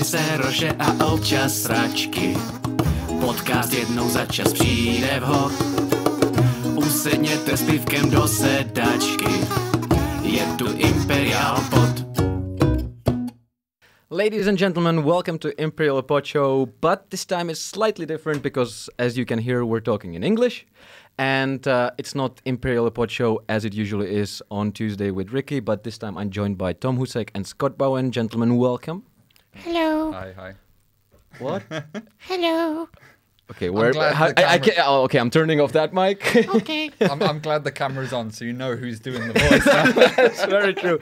Občasný séroše a občas sračky. Podcast jednou za čas přijde vhod. Usedněte s pivkem do sedačky. Je tu Imperial Pod. Ladies and gentlemen, welcome to Imperial Pod Show, but this time is slightly different because, as you can hear, we're talking in English, and it's not Imperial Pod Show as it usually is on Tuesday with Ricky, but this time I'm joined by Tom Husek and Scott Bowen. Gentlemen, welcome. Hello. Hi. What? Hello. Okay, okay, I'm turning off that mic. Okay. I'm glad the camera's on, so you know who's doing the voice now. That's very true.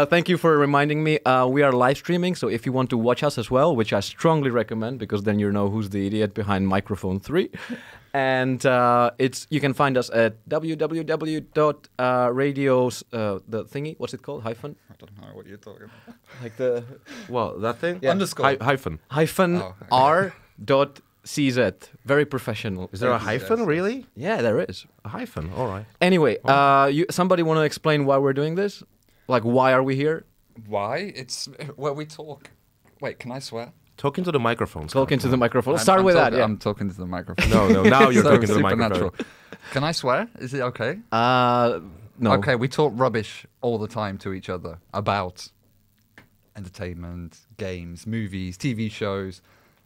Thank you for reminding me. We are live streaming, so if you want to watch us as well, which I strongly recommend, because then you know who's the idiot behind microphone 3. And you can find us at www.radios, the thingy, what's it called? Hyphen? I don't know what you're talking about. Like the... Well, that thing? Yeah. Underscore. Hyphen. Hyphen Oh, okay. r.cz. Very professional. Is there a hyphen, really? Yeah, there is. A hyphen, all right. Anyway, somebody want to explain why we're doing this? Like, why are we here? Why? It's where we talk. Wait, can I swear? Talking to the microphone. Talking to the microphone. Start with that, yeah. I'm talking to the microphone. No, now you're So talking to the supernatural. microphone. Can I swear? Is it okay? No. Okay, we talk rubbish all the time to each other about entertainment, games, movies, TV shows.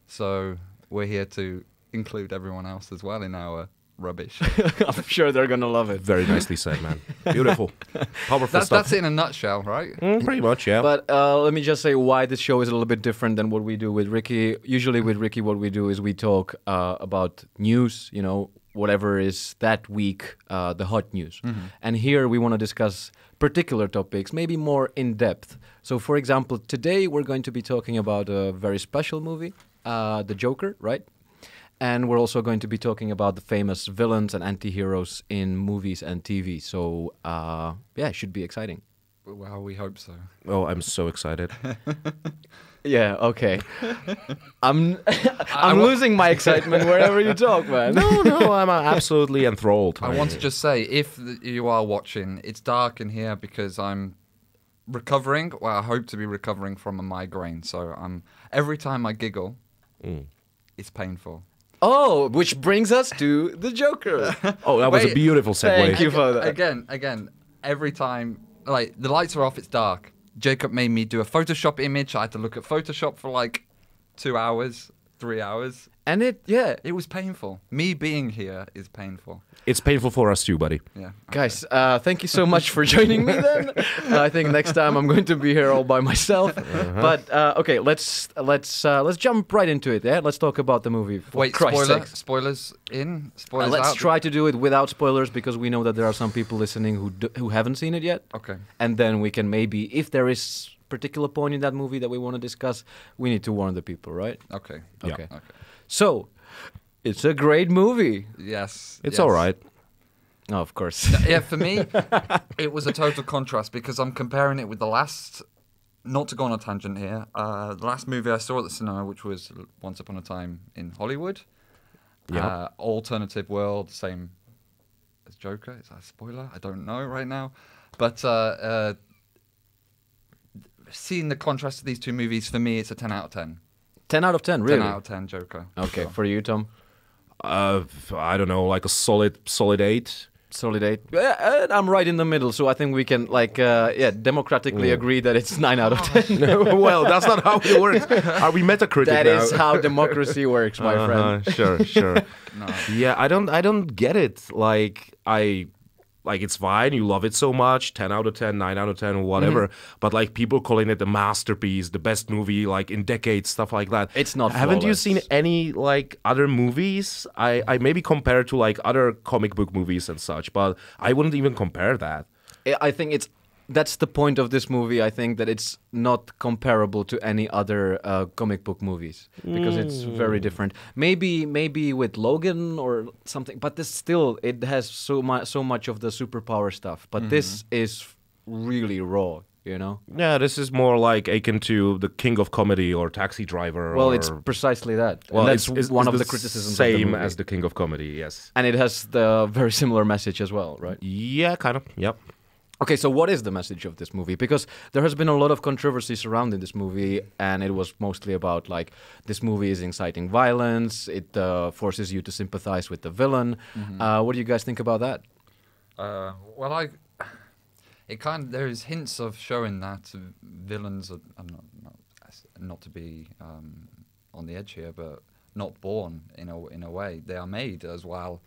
So we're here to include everyone else as well in our rubbish. I'm sure they're gonna love it. Very nicely said, man. Beautiful. Powerful stuff. That's it in a nutshell, right? Pretty much, yeah. But let me just say why this show is a little bit different than what we do with Ricky. Usually with Ricky, what we do is we talk about news, you know, whatever is that week, the hot news. Mm-hmm. And here we want to discuss particular topics, maybe more in depth. So, for example, today we're going to be talking about a very special movie, The Joker, right? And we're also going to be talking about the famous villains and anti-heroes in movies and TV. So, yeah, it should be exciting. Well, we hope so. Oh, I'm so excited. Yeah, okay. I'm losing my excitement wherever you talk, man. No, I'm absolutely enthralled. I want to just say, if you are watching, it's dark in here because I'm recovering. Well, I hope to be recovering from a migraine. So every time I giggle, it's painful. Oh, which brings us to the Joker. Oh, that was a Wait, beautiful segue. thank you for that. Again, every time, like, the lights are off, it's dark. Jacob made me do a Photoshop image. I had to look at Photoshop for like 2 hours, 3 hours. And It was painful. Me being here is painful. It's painful for us too, buddy. Yeah. guys, thank you so much for joining me then. I think next time I'm going to be here all by myself. But okay, let's jump right into it. Yeah, let's talk about the movie. For Wait, Christ's sakes. spoilers in, spoilers Let's out. try to do it without spoilers because we know that there are some people listening who haven't seen it yet. Okay. And then we can maybe, if there is particular point in that movie that we want to discuss, we need to warn the people, right? Okay. Yeah. Okay. Okay. So, it's a great movie. Yes. It's yes. all right. Oh, of course. Yeah, for me, it was a total contrast because I'm comparing it with the last. Not to go on a tangent here. The last movie I saw at the cinema, which was Once Upon a Time in Hollywood. Yeah. Alternative world, same as Joker. Is that a spoiler? I don't know right now. But seeing the contrast of these two movies, for me, it's a 10 out of 10. 10 out of 10, really? 10 out of 10 Joker. Okay, Sure. for you, Tom? I don't know, like a solid 8. Solid 8. Yeah, I'm right in the middle, so I think we can, democratically agree that it's 9 out of 10. Well, that's not how it works. Are we Metacritic That now? is how democracy works, my friend. Sure. No. Yeah, I don't get it. Like it's fine, you love it so much, 10 out of 10, 9 out of 10, whatever. But like people calling it the masterpiece, the best movie like in decades, stuff like that. It's not Haven't you flawless. seen any like other movies? I maybe compare to like other comic book movies and such, but I wouldn't even compare that. I think that's the point of this movie. I think that it's not comparable to any other comic book movies because it's very different. Maybe with Logan or something, but this still it has so much of the superpower stuff. But this is really raw, you know. Yeah, this is more like akin to the King of Comedy or Taxi Driver. Well, or, it's precisely that. well, And that's it's one of the the criticisms. of the same movie. as the King of Comedy. Yes. And it has the very similar message as well, right? Yeah, kind of. Yep. Okay, so what is the message of this movie? Because there has been a lot of controversy surrounding this movie, and it was mostly about like this movie is inciting violence. It forces you to sympathize with the villain. What do you guys think about that? Well, there's hints of showing that villains are not to be on the edge here, but not born in a way. They are made as well.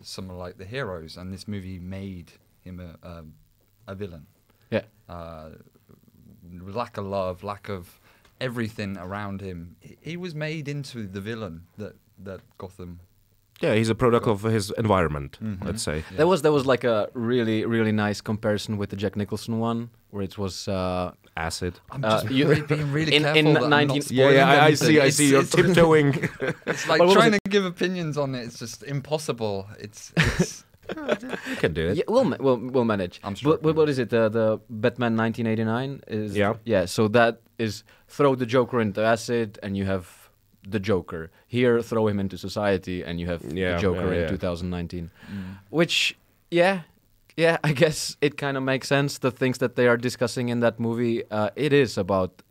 Some are like the heroes, and this movie made him a villain. Yeah. Lack of love, lack of everything around him. He was made into the villain that Gotham. Yeah, he's a product of his environment, let's say. Yeah. There was like a really, really nice comparison with the Jack Nicholson one, where it was acid. I'm just being really in careful that I'm 19 not spoiling I anything. see. You're tiptoeing. It's like But what was trying to give opinions on it. It's just impossible. It's You can do it. Yeah, we'll manage. I'm sure. But what is it? The Batman 1989 is. Yeah. So that is throw the Joker into acid, and you have the Joker. Here, throw him into society, and you have the Joker in 2019. Which, yeah, I guess it kind of makes sense. The things that they are discussing in that movie, it is about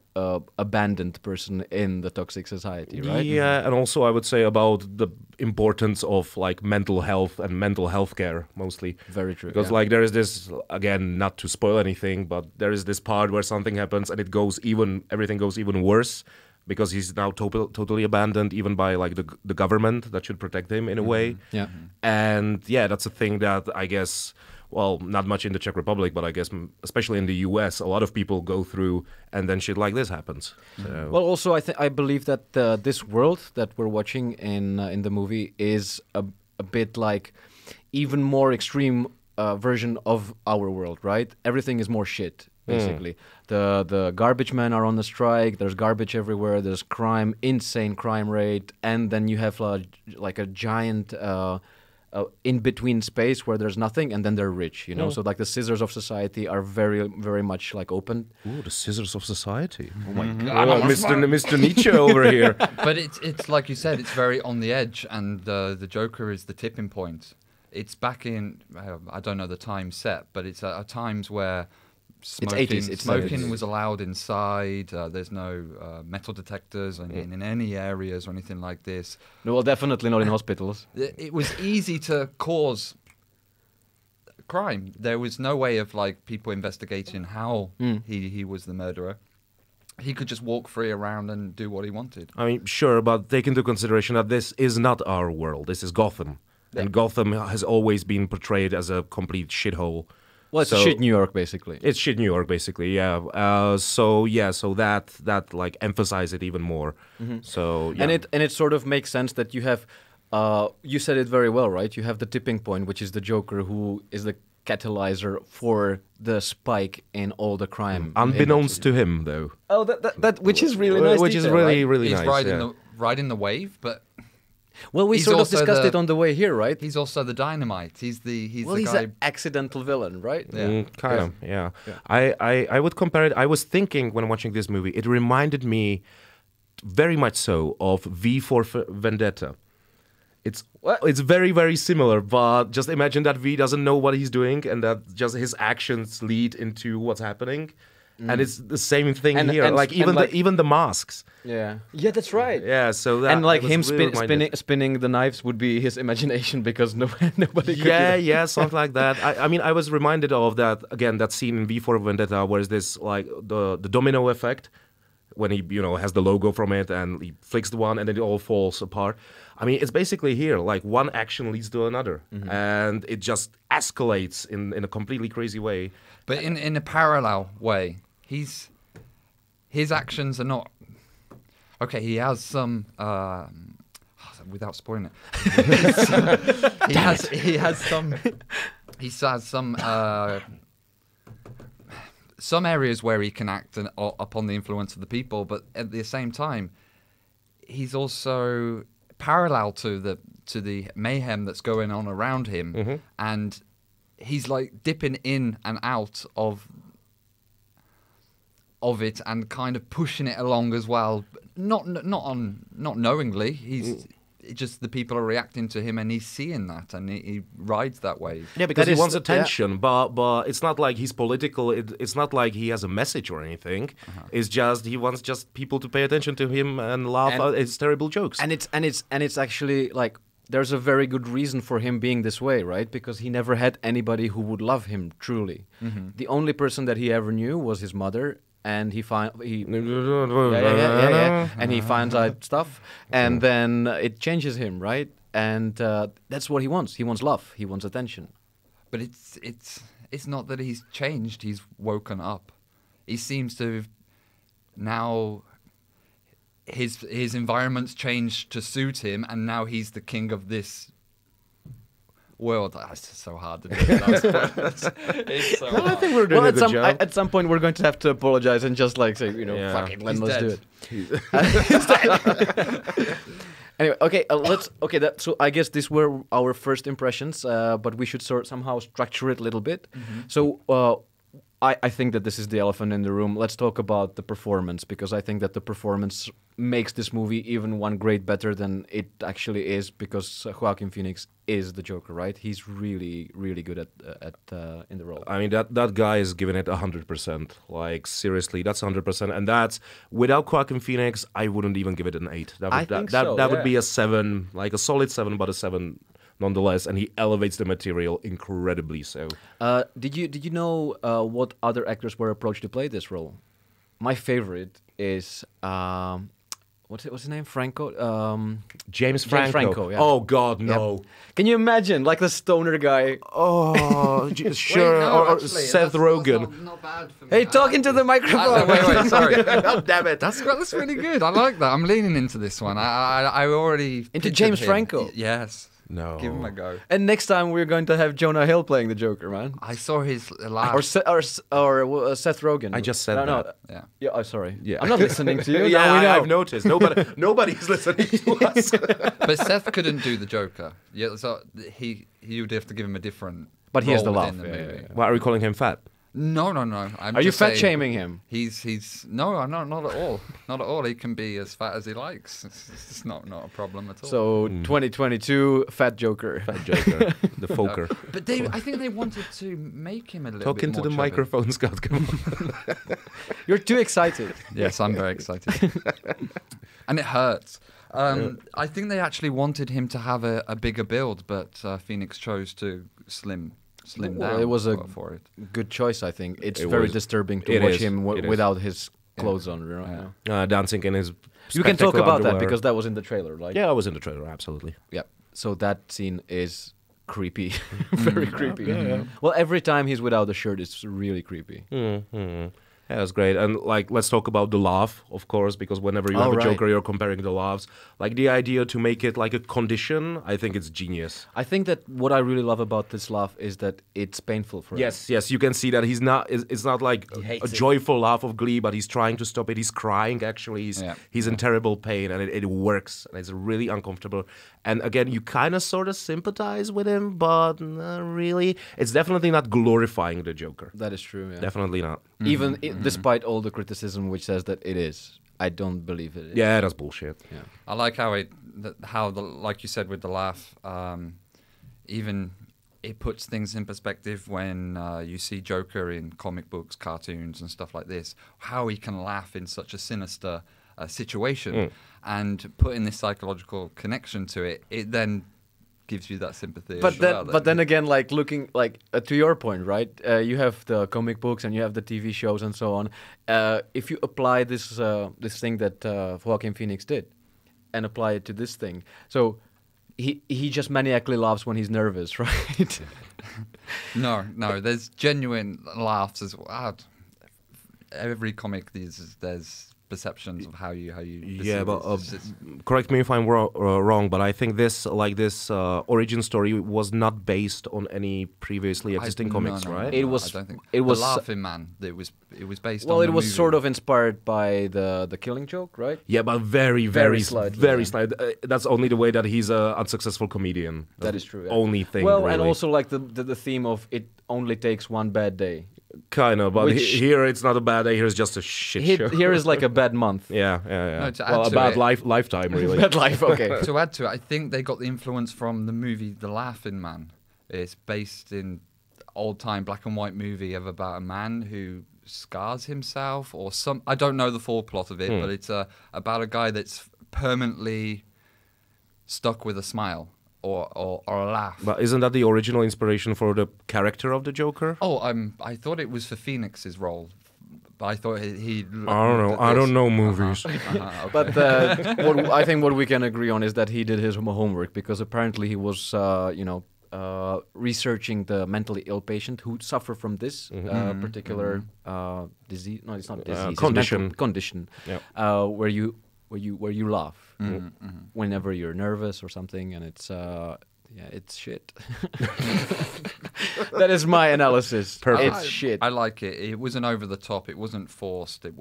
abandoned person in the toxic society, right? Yeah, and also I would say about the importance of like mental health and mental health care mostly. Very true. Because like there is this, again, not to spoil anything, but there is this part where something happens and everything goes even worse because he's now totally abandoned even by like the government that should protect him in a way. Yeah. And yeah, that's a thing that I guess, well, not much in the Czech Republic, but I guess especially in the US, a lot of people go through, and then shit like this happens. So. Well, also I believe that this world that we're watching in the movie is a bit like even more extreme version of our world, right? Everything is more shit, basically. The garbage men are on the strike. There's garbage everywhere. There's crime, insane crime rate, and then you have like a giant. In between space where there's nothing, and then they're rich, you know. So like the scissors of society are very, very much like open. Ooh, the scissors of society. Oh my God, Mr. Nietzsche over here. But it's like you said, it's very on the edge, and the Joker is the tipping point. It's back in I don't know the time set, but it's at times where smoking, it's 80s. It's smoking 70s. was allowed inside. There's no metal detectors in any areas or anything like this. No, well, definitely not in hospitals. It was easy to cause crime. There was no way of like people investigating how he was the murderer. He could just walk free around and do what he wanted. I mean, sure, but take into consideration that this is not our world. This is Gotham. Yeah. And Gotham has always been portrayed as a complete shithole. Well, it's shit New York, basically. It's shit New York, basically, yeah. So that like emphasize it even more. So yeah. And it sort of makes sense that you have, you said it very well, right? You have the tipping point, which is the Joker, who is the catalyzer for the spike in all the crime. Unbeknownst to him, though. Oh, that which is really nice. Which is detail, really, right? really He's nice. riding the wave, but Well, we he's sort of also discussed the- it on the way here, right? he's also the dynamite. He's the He's guy. an accidental villain, right? Yeah. Kind of, yeah. I would compare it. I was thinking when watching this movie, it reminded me very much so of V for Vendetta. It's very, very similar, but just imagine that V doesn't know what he's doing and that just his actions lead into what's happening. And it's the same thing here. Even the masks. Yeah, that's right. Yeah, so that And like was him really reminded. spinning the knives would be his imagination because nobody could. Yeah, something like that. I mean, I was reminded of that again. That scene in V for Vendetta, where is this like the domino effect when he has the logo from it and he flicks the one and then it all falls apart. I mean, it's basically here. Like one action leads to another, and it just escalates in a completely crazy way. But in a parallel way, his actions are not okay. He has some without spoiling it. he has some areas where he can act upon the influence of the people, but at the same time, he's also parallel to the mayhem that's going on around him, and he's like dipping in and out of it and kind of pushing it along as well. Not knowingly. just the people are reacting to him, and he's seeing that, and he rides that wave. Yeah, because That he is wants the- attention, but it's not like he's political. It's not like he has a message or anything. It's just he wants just people to pay attention to him and laugh And- at his terrible jokes. And it's actually like there's a very good reason for him being this way, right? Because he never had anybody who would love him truly. The only person that he ever knew was his mother, and he and he finds out stuff, and then it changes him, right? And that's what he wants. He wants love. He wants attention. But it's not that he's changed. He's woken up. He seems to have now. His environment's changed to suit him, and now he's the king of this world. It's so hard to do. It's so I hard. think we're doing a good job. at some point we're going to have to apologize and just like say, Yeah. fuck it, He's let's do dead. it. Anyway, okay, so I guess these were our first impressions, but we should somehow structure it a little bit. So I think that this is the elephant in the room. Let's talk about the performance, because I think that the performance makes this movie even one grade better than it actually is, because Joaquin Phoenix is the Joker, right? He's really, really good at in the role. I mean, that guy is giving it 100%. Like, seriously, that's 100%. And that's, without Joaquin Phoenix, I wouldn't even give it an 8. I think so, that would yeah. be a 7, like a solid 7, but a 7 nonetheless. And he elevates the material incredibly so. Did you know what other actors were approached to play this role? My favorite is what's his name? Franco. James Franco. Franco, yeah. Oh, God, no. Can you imagine, like the stoner guy? Oh, sure. or Seth Rogen. Not bad for me. Hey, talking to the microphone. Wait, sorry. God damn it. That's really good. I like that. I'm leaning into this one. I already Into pictured James him. Franco? Yes. No. Give him a go. And next time we're going to have Jonah Hill playing the Joker, man. I saw his laugh. Or Seth Rogen. I just said no, that. Yeah. Yeah. Oh, sorry. Yeah. I'm not listening to you. Yeah, Now we know. I've noticed. Nobody's listening to us. But Seth couldn't do the Joker. Yeah, so he would have to give him a different. But he has role the laugh. within the Yeah, movie. yeah. Why are we calling him fat? No. Are you fat shaming him? He's no, not at all. Not at all. He can be as fat as he likes. It's not a problem at all. So 2022, fat Joker. Fat Joker. The Foker. But I think they wanted to make him a little Talk bit into more the chubby. microphone, Scott. Come on. You're too excited. Yes, I'm very excited. And it hurts. I think they actually wanted him to have a bigger build, but Phoenix chose to slim Well, down it was a for it. good choice, I think. It's It very was- disturbing to it watch is, him it is. without his clothes on right Yeah. now. Dancing in his. You can talk spectacular about that underwear. because that was in the trailer, right? Yeah, I was in the trailer, absolutely. Yeah. So that scene is creepy, very creepy. yeah. Well, every time he's without a shirt, it's really creepy. Mm-hmm. Yeah, that's great. And like, let's talk about the laugh, of course, because whenever you Oh, have a right. Joker, you're comparing the laughs. Like the idea to make it like a condition, I think it's genius. I think that what I really love about this laugh is that it's painful for him. Yes, you can see that he's not. It's not like hates a it. joyful laugh of glee, but he's trying to stop it. He's crying. Actually, he's in terrible pain, and it works. And it's really uncomfortable. And again, you kind of sort of sympathize with him, but not really. It's definitely not glorifying the Joker. That is true. Yeah. Definitely not. Even despite all the criticism which says that it is, I don't believe it is. Yeah, that's bullshit. Yeah. I like how like you said with the laugh, even it puts things in perspective when you see Joker in comic books, cartoons, and stuff like this. How he can laugh in such a sinister situation, and putting this psychological connection to it, it then gives you that sympathy. But as then, well, but then again, like looking like to your point, right? You have the comic books and you have the TV shows and so on. If you apply this this thing that Joaquin Phoenix did, and apply it to this thing, so he just maniacally laughs when he's nervous, right? No, there's genuine laughs as well. Every comic, there's perceptions of how you Yeah, perceive but it. correct me if I'm wrong, but I think this origin story was not based on any previously existing comics, no, right? It no, was- I don't think it was- the Laughing Man. It was based. Well, on it the was movie. sort of inspired by the Killing Joke, right? Yeah, but very Very slightly, very yeah. slight. That's only the way that he's an unsuccessful comedian. That is true. Yeah. Only thing. Well, really. and also like the theme of it only takes one bad day. Kind of, but Which- here it's not a bad day. Here's just a shit show. Here is like a bad month. Yeah. No, to add Well, a to bad it- lifetime, really. Bad life, okay. To add to it, I think they got the influence from the movie The Laughing Man. It's based in old-time black and white movie of about a man who scars himself or some. I don't know the full plot of it, but it's about a guy that's permanently stuck with a smile or a laugh. But isn't that the original inspiration for the character of the Joker? Oh, I thought it was for Phoenix's role. But I thought he I don't know. I don't know movies. Okay. But I think what we can agree on is that he did his homework because apparently he was, researching the mentally ill patient who suffer from this particular disease. No, it's not disease. It's Condition. mental condition. Yeah. Where you laugh whenever you're nervous or something, and it's it's shit. That is my analysis. Perfect. It's shit. I like it. It wasn't over the top. It wasn't forced. It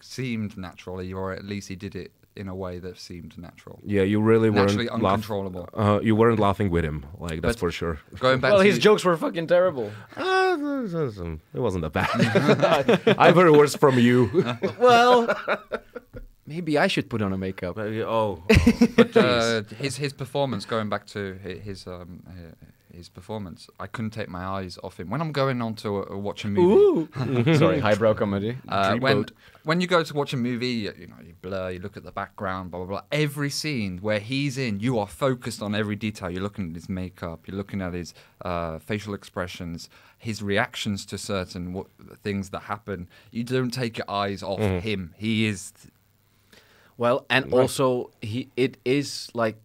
seemed naturally, or at least he did it in a way that seemed natural. Yeah, you really Naturally weren't uncontrollable. You weren't laughing with him, like that's But- for sure. Going back Well, to his jokes were fucking terrible. It wasn't that bad. I've heard worse from you. Well, maybe I should put on a makeup. his performance, going back to his performance, I couldn't take my eyes off him. When I'm going on to watch a movie, Ooh. Sorry, highbrow comedy. when you go to watch a movie, you blur, you look at the background, blah blah blah. Every scene where he's in, you are focused on every detail. You're looking at his makeup, you're looking at his facial expressions, his reactions to certain things that happen. You don't take your eyes off him. He is. Well, and also it is like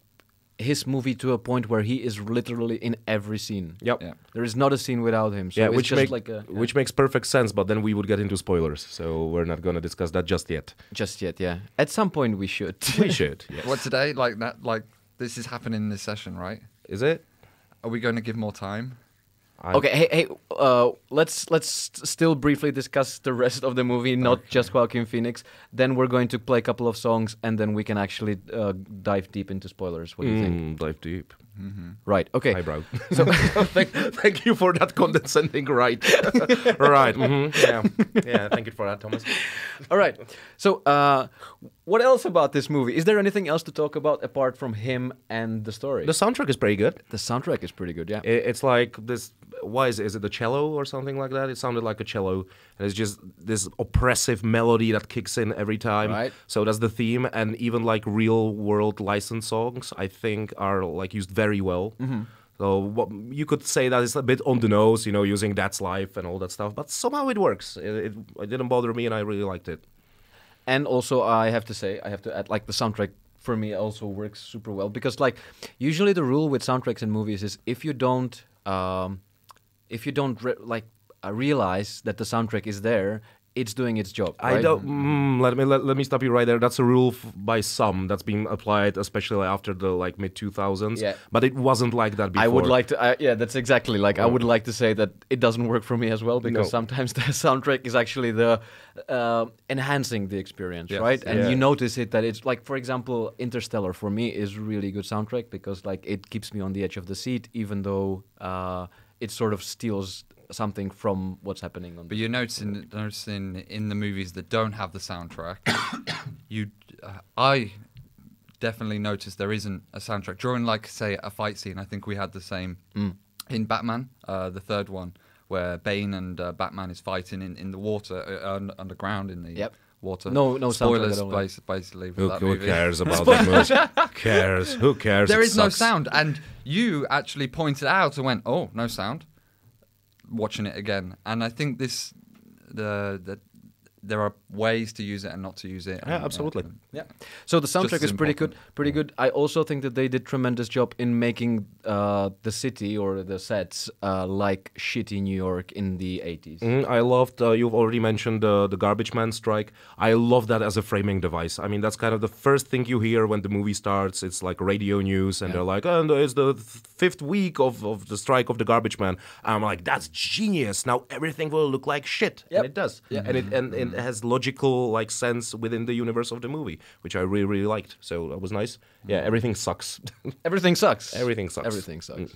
his movie to a point where he is literally in every scene. Yep. Yeah. There is not a scene without him. So Yeah, it's which just like a, which makes perfect sense, but then we would get into spoilers, so we're not going to discuss that just yet. just yet, yeah. At some point we should. We should. Yes. What today? Like that? Like this is happening in this session, right? Is it? Are we going to give more time? Okay, hey, let's still briefly discuss the rest of the movie, not just Joaquin Phoenix. Then we're going to play a couple of songs, and then we can actually dive deep into spoilers. What do you think? Dive deep. Right. Okay. Eyebrow. So thank you for that condescending right. Right. Yeah. Thank you for that, Thomas. All right. So, what else about this movie? Is there anything else to talk about apart from him and the story? The soundtrack is pretty good. The soundtrack is pretty good. Yeah. It's like this. Why is it the cello or something like that? It sounded like a cello, and it's just this oppressive melody that kicks in every time. Right. So that's the theme, and even like real world licensed songs, I think, are like used very well. So you could say that it's a bit on the nose, using That's Life and all that stuff, but somehow it works. It didn't bother me, and I really liked it. And also, I have to add, like, the soundtrack for me also works super well because, like, usually the rule with soundtracks in movies is if you don't realize that the soundtrack is there, it's doing its job. Right? I don't. Let me stop you right there. That's a rule by some that's been applied, especially after the mid 2000s. Yeah. But it wasn't like that before. I would like to. Yeah, that's exactly like I would like to say that it doesn't work for me as well because No. sometimes the soundtrack is actually the enhancing the experience, Yes. right? And Yeah. you notice it that it's like, for example, Interstellar for me is really good soundtrack because like it keeps me on the edge of the seat, even though it sort of steals something from what's happening on. But you're noticing in the movies that don't have the soundtrack, I definitely noticed there isn't a soundtrack during, like, say, a fight scene. I think we had the same in Batman, the third one, where Bane and Batman is fighting in the water, underground in the water. No soundtrack spoilers, at all. basically. For Who, that who movie. cares about that movie? Cares? Who cares? There It is no sucks. sound, and you actually pointed out and went, "Oh, no sound." Watching it again, and I think there are ways to use it and not to use it. Yeah, and, absolutely. Yeah. So the soundtrack as is pretty important. good. Pretty good. I also think that they did tremendous job in making the city or the sets like shitty New York in the 80s. I loved, you've already mentioned the garbage man strike. I love that as a framing device. I mean, that's kind of the first thing you hear when the movie starts. It's like radio news, and they're like, and it's the fifth week of the strike of the garbage man. And I'm like, that's genius. Now everything will look like shit. Yep. And it does. Yeah. And it has logical sense within the universe of the movie, which I really, really liked. So that was nice. Yeah, everything sucks. Everything sucks. Everything sucks. Everything sucks.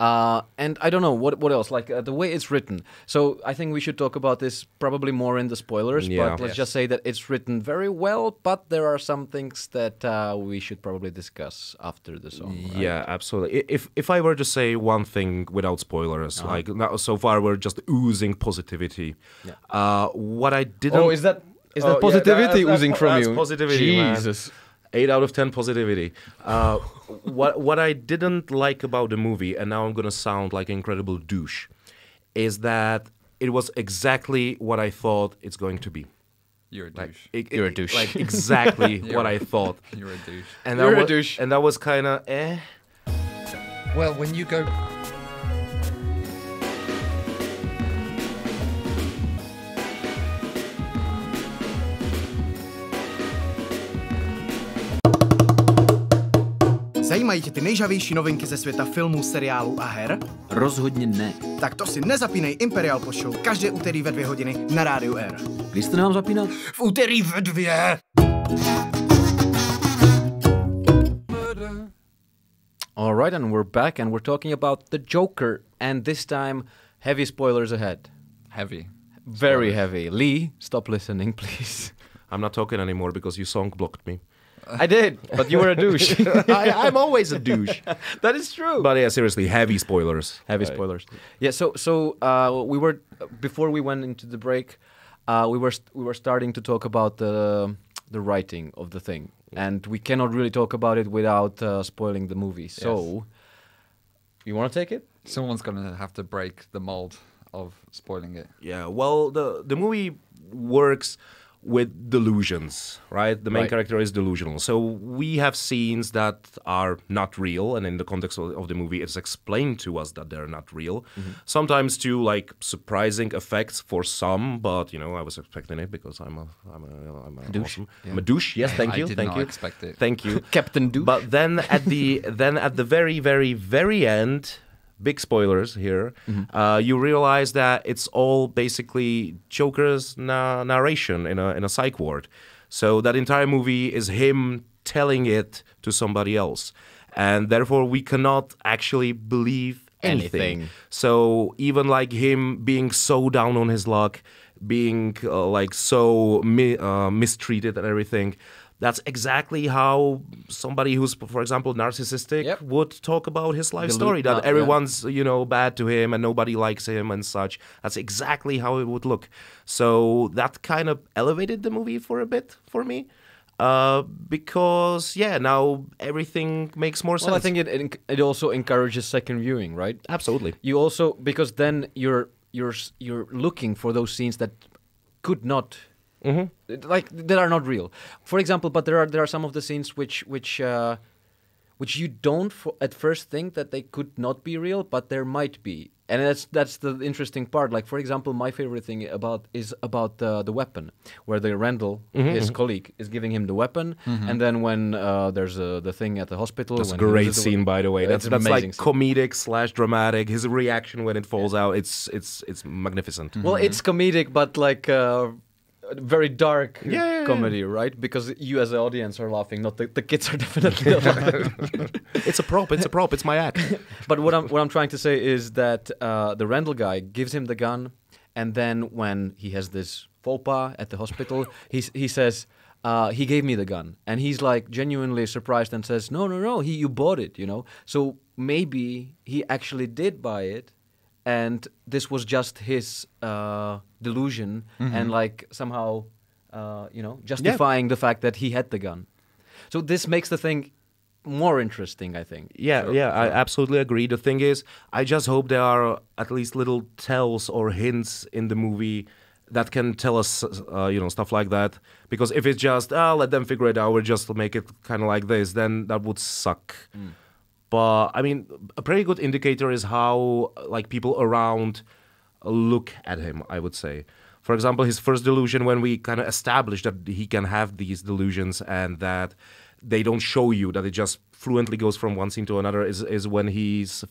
And I don't know what else. Like the way it's written. So I think we should talk about this probably more in the spoilers. Yeah. But let's just say that it's written very well. But there are some things that we should probably discuss after the song. Right? Yeah, absolutely. If I were to say one thing without spoilers, like now, so far we're just oozing positivity. Yeah. What I didn't. Oh, is that yeah, positivity that's oozing from that's you? positivity, man. Jesus. 8 out of 10 positivity. What I didn't like about the movie, and now I'm gonna sound like an incredible douche, is that it was exactly what I thought it's going to be. You're a douche. You're a douche. Like exactly what I thought. You're a douche. And You're that a douche. And that was kind of eh. Well, when you go... Zajímají tě ty nejžavější novinky ze světa filmů, seriálů a her? Rozhodně ne. Tak to si nezapínej Imperial Pod Show každé úterý ve 2 hodiny na rádiu R. Když to nemám zapínat? V úterý ve 2! All right, and we're back, and we're talking about the Joker, and this time, heavy spoilers ahead. Heavy. Very heavy. Lee, stop listening, please. I'm not talking anymore because you song blocked me. I did, but you were a douche. I'm always a douche. That is true. But yeah, seriously, heavy spoilers. Heavy spoilers. Yeah. So we were before we went into the break, we were starting to talk about the writing of the thing, and we cannot really talk about it without spoiling the movie. So, you want to take it? Someone's going to have to break the mold of spoiling it. Yeah, well, the movie works with delusions, right? The main Right. character is delusional. So we have scenes that are not real, and in the context of the movie, it's explained to us that they're not real. Sometimes to like surprising effects for some, but you know, I was expecting it because I'm a douche. awesome. I'm a douche. Yes, thank you, I did thank not you, expect it. thank you. Captain Douche. But then at the very end, big spoilers here, you realize that it's all basically Joker's narration in a psych ward. So that entire movie is him telling it to somebody else, and therefore we cannot actually believe anything. So even like him being so down on his luck, being like so mistreated and everything. That's exactly how somebody who's, for example, narcissistic would talk about his life story. That everyone's, you know, bad to him and nobody likes him and such. That's exactly how it would look. So that kind of elevated the movie for a bit for me. Because, yeah, now everything makes more sense. Well, I think it also encourages second viewing, right? Absolutely. You also, because then you're looking for those scenes that could not, like that are not real. For example, but there are some of the scenes which you don't at first think that they could not be real, but there might be. And that's the interesting part. Like, for example, my favorite thing is about the weapon, where the Randall, his colleague, is giving him the weapon, and then when there's the thing at the hospital. That's a when he great loses the scene, by the way. That's amazing like scene. comedic / dramatic. His reaction when it falls out, it's magnificent. Well, it's comedic, but like very dark Yeah. comedy, right? Because you as an audience are laughing, not the kids are definitely laughing. It's a prop. It's my act. But what I'm trying to say is that the Randall guy gives him the gun, and then when he has this faux pas at the hospital, he says, he gave me the gun, and he's like genuinely surprised and says, no, you bought it, you know. So maybe he actually did buy it, and this was just his delusion, and like somehow, justifying the fact that he had the gun. So this makes the thing more interesting, I think. Yeah, I absolutely agree. The thing is, I just hope there are at least little tells or hints in the movie that can tell us, stuff like that. Because if it's just, let them figure it out, we'll just make it kind of like this, then that would suck. But, I mean, a pretty good indicator is how, like, people around look at him, I would say. For example, his first delusion, when we kind of established that he can have these delusions and that they don't show you, that it just fluently goes from one scene to another, is when he's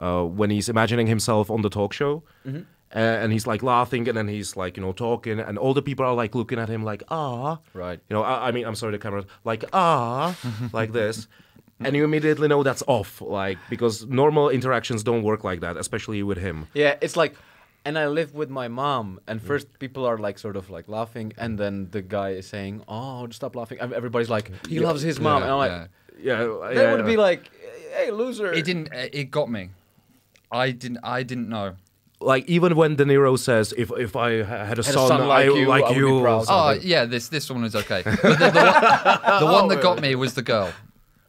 imagining himself on the talk show. And he's like laughing, and then he's like, talking, and all the people are like looking at him like, ah. Right. I mean, I'm sorry, the camera, like, like this. and you immediately know that's off, like, because normal interactions don't work like that, especially with him. Yeah, it's like, and I live with my mom, and first people are like sort of like laughing, and then the guy is saying, "Oh, stop laughing." And everybody's like, "He loves his mom," and I'm like, they would be like, "Hey, loser." It didn't. It got me. I didn't know. Like, even when De Niro says, if I had a son like I you, like I would be you. proud. Oh yeah, this one was okay. But the one that got me was the girl.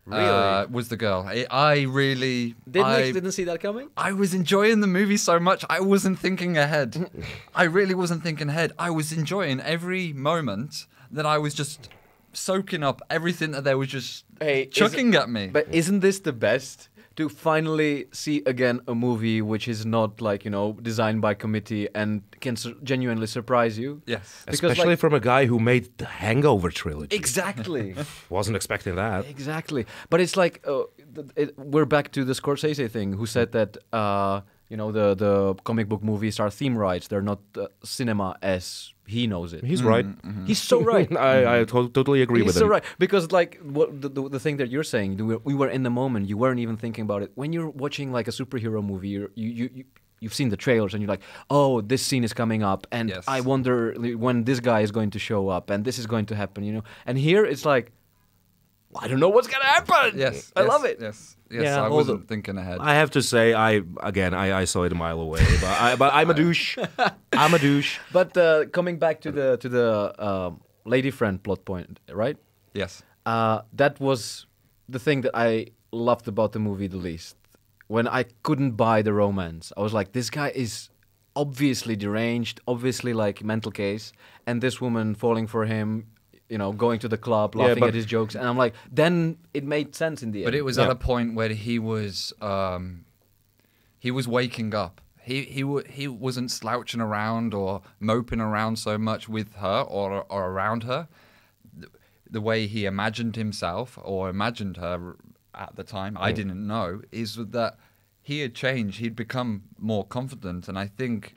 Really? Was the girl. I really didn't see that coming. I was enjoying the movie so much. I wasn't thinking ahead. I really wasn't thinking ahead. I was enjoying every moment that I was just soaking up everything that they were just chucking at me. But isn't this the best? To finally see again a movie which is not like, you know, designed by committee and can genuinely surprise you. Yes. Because, Especially like, from a guy who made the Hangover trilogy. Exactly. Wasn't expecting that. Exactly. But it's like, we're back to the Scorsese thing, who said that, you know, the comic book movies are theme rights. They're not cinema as he knows it. He's right. He's so right. I totally agree with He's so him. right. Because, like, what the thing that you're saying, we were in the moment. You weren't even thinking about it. When you're watching, like, a superhero movie, you've seen the trailers, and you're like, oh, this scene is coming up, and Yes. I wonder when this guy is going to show up, and this is going to happen, you know? And here, it's like, I don't know what's going to happen. Yes. I love it. Yes. Yeah, I wasn't thinking ahead. I have to say, I saw it a mile away, but I'm a douche. I'm a douche. But coming back to the lady friend plot point, right? Yes. That was the thing that I loved about the movie the least. When I couldn't buy the romance, I was like, this guy is obviously deranged, obviously like mental case, and this woman falling for him, you know, going to the club, laughing at his jokes, and I'm like, then it made sense in the end. But it was at a point where he was waking up. He wasn't slouching around or moping around so much with her or around her. The way he imagined himself or imagined her at the time, I didn't know, is that he had changed. He'd become more confident, and I think.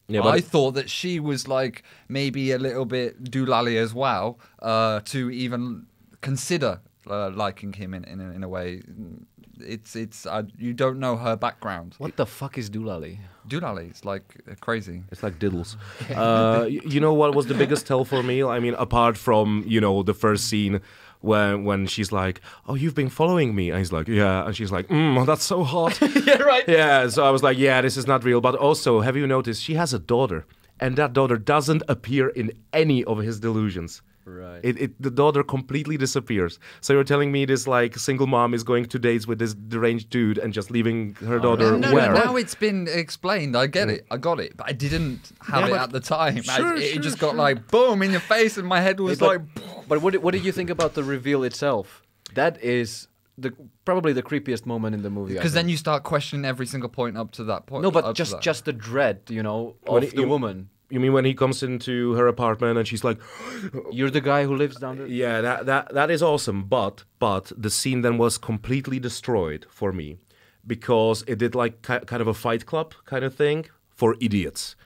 Yeah, I thought that she was like maybe a little bit doolally as well, to even consider liking him in a way. It's you don't know her background. What the fuck is doolally? Doolally, it's like crazy. It's like diddles. You know what was the biggest tell for me? I mean, apart from, you know, the first scene when she's like, "Oh, you've been following me," and he's like, "Yeah," and she's like, "That's so hot." Yeah, right. Yeah, so I was like, "Yeah, this is not real." But also, have you noticed she has a daughter, and that daughter doesn't appear in any of his delusions. Right. The daughter completely disappears. So you're telling me this like single mom is going to dates with this deranged dude and just leaving her daughter No, where? now it's been explained. I get it. I got it. But I didn't have it at the time. It just got like boom in your face, and my head was like. But what did you think about the reveal itself? That is probably the creepiest moment in the movie. Because then you start questioning every single point up to that point. No, but just the dread, you know, of the woman. You mean when he comes into her apartment and she's like, "You're the guy who lives down there." Yeah, that is awesome. But the scene then was completely destroyed for me because it did like kind of a Fight Club kind of thing for idiots.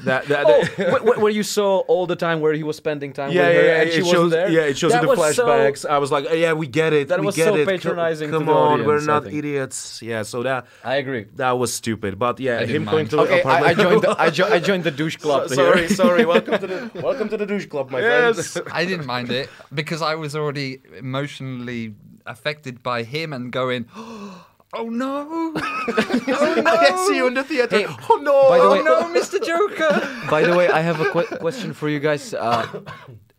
Where you saw all the time where he was spending time with her and she wasn't there? Yeah, it shows in the flashbacks. I was like, yeah, we get it. That was so patronizing. Come to the on, audience, we're not idiots. Yeah, so I agree. That was stupid. But yeah, I him didn't going mind. to the apartment. I joined the douche club. Sorry. Welcome to the douche club, my friend. I didn't mind it because I was already emotionally affected by him and going, "Oh no! Oh no! I see you in the theater. Hey, oh no! by the way, No, Mr. Joker!" By the way, I have a question for you guys.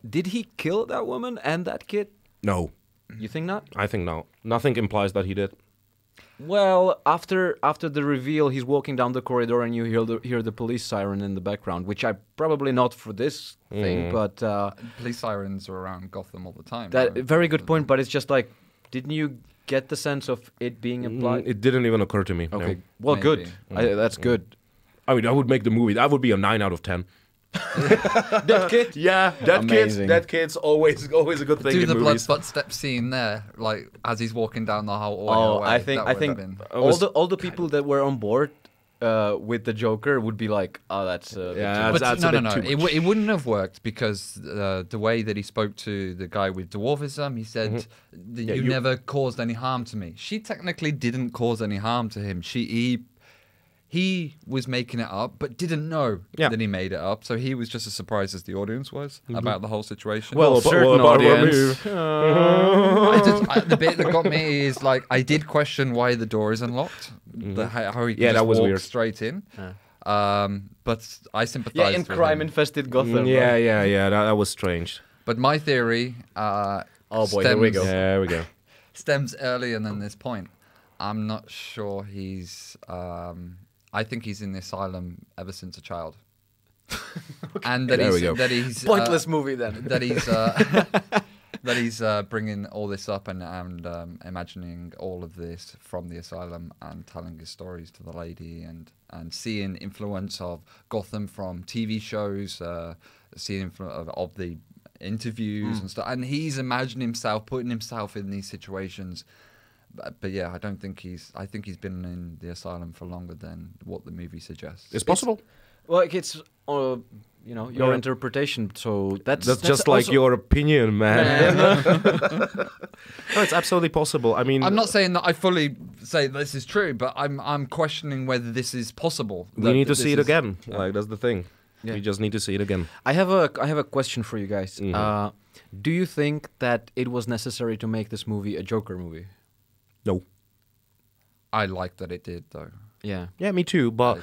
Did he kill that woman and that kid? No, You think not? I think no. Nothing implies that he did. Well, after the reveal, he's walking down the corridor and you hear the police siren in the background, which I probably not for this thing, but Police sirens are around Gotham all the time. that right? very good point. But it's just like, didn't you get the sense of it being implied? It didn't even occur to me. Okay, No. well, Maybe. good. That's good. I mean, that would make the movie. That would be a 9 out of 10. That kid? Yeah, Amazing. that kid's always a good thing Do in the blood movies. footsteps scene there, like as he's walking down the hallway. Oh, away, I think that would have been- all the people that were on board with the Joker would be like, oh, that's a bit Yeah, too much. that's no, a bit too much. It wouldn't have worked because the way that he spoke to the guy with dwarfism, he said, that you never caused any harm to me. She technically didn't cause any harm to him. He was making it up, but didn't know that he made it up. So he was just as surprised as the audience was about the whole situation. Well, certain audience. The bit that got me is like I did question why the door is unlocked, how he could just that was walk weird. straight in. But I sympathized. Yeah, in with him. crime-infested Gotham. Yeah, right? yeah. That was strange. But my theory, Oh boy, here we go. There we go. stems earlier than this point. I'm not sure he's. I think he's in the asylum ever since a child. And that There we he's go. that he's Pointless movie then. that he's that he's bringing all this up and imagining all of this from the asylum and telling his stories to the lady and seeing influence of Gotham from TV shows, seeing influence of the interviews and stuff, and he's imagining himself putting himself in these situations. But yeah, I don't think I think he's been in the asylum for longer than what the movie suggests. It's possible. Well, like it's your interpretation. So that's just like also- your opinion, man. No, it's absolutely possible. I mean, I'm not saying that I fully say this is true, but I'm questioning whether this is possible. we that need to this see it is- again. Like that's the thing. Yeah. We just need to see it again. I have a question for you guys. Do you think that it was necessary to make this movie a Joker movie? No. I like that it did though. Yeah. Yeah, me too. But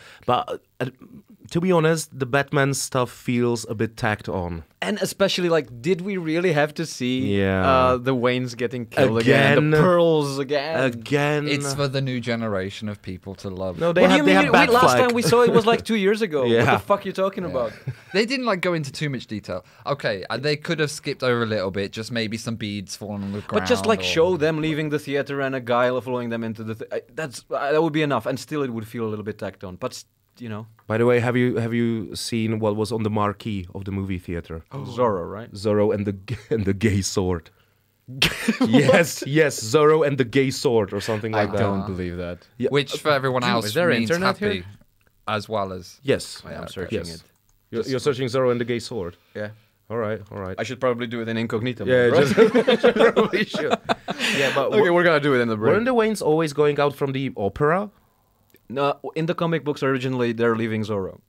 to be honest, the Batman stuff feels a bit tacked on. And especially, like, did we really have to see Yeah. the Waynes getting killed again? Again. The Pearls again? Again, It's for the new generation of people to love. no. They What do have you they mean? have Bat Last Flag. time we saw it was like 2 years ago. What Yeah. the fuck are you talking about? They didn't like go into too much detail. Okay, they could have skipped over a little bit, just maybe some beads falling on the ground. But just like or- show them leaving the theater and a guy following them into the. That would be enough, and still it would feel a little bit tacked on. But By the way, have you seen what was on the marquee of the movie theater? Zorro, right? Zorro and the gay sword. yes, Zorro and the gay sword or something like that. I don't believe that. Yeah. Which for everyone else is there means internet happy, here? as well as. Yes, I am okay. searching yes. it. You're searching Zorro and the gay sword. Yeah. All right. I should probably do it in incognito. Yeah, mode, right? just probably should. Yeah, but Okay, we're gonna do it in the break. weren't the Waynes always going out from the opera? No, in the comic books originally they're leaving Zorro.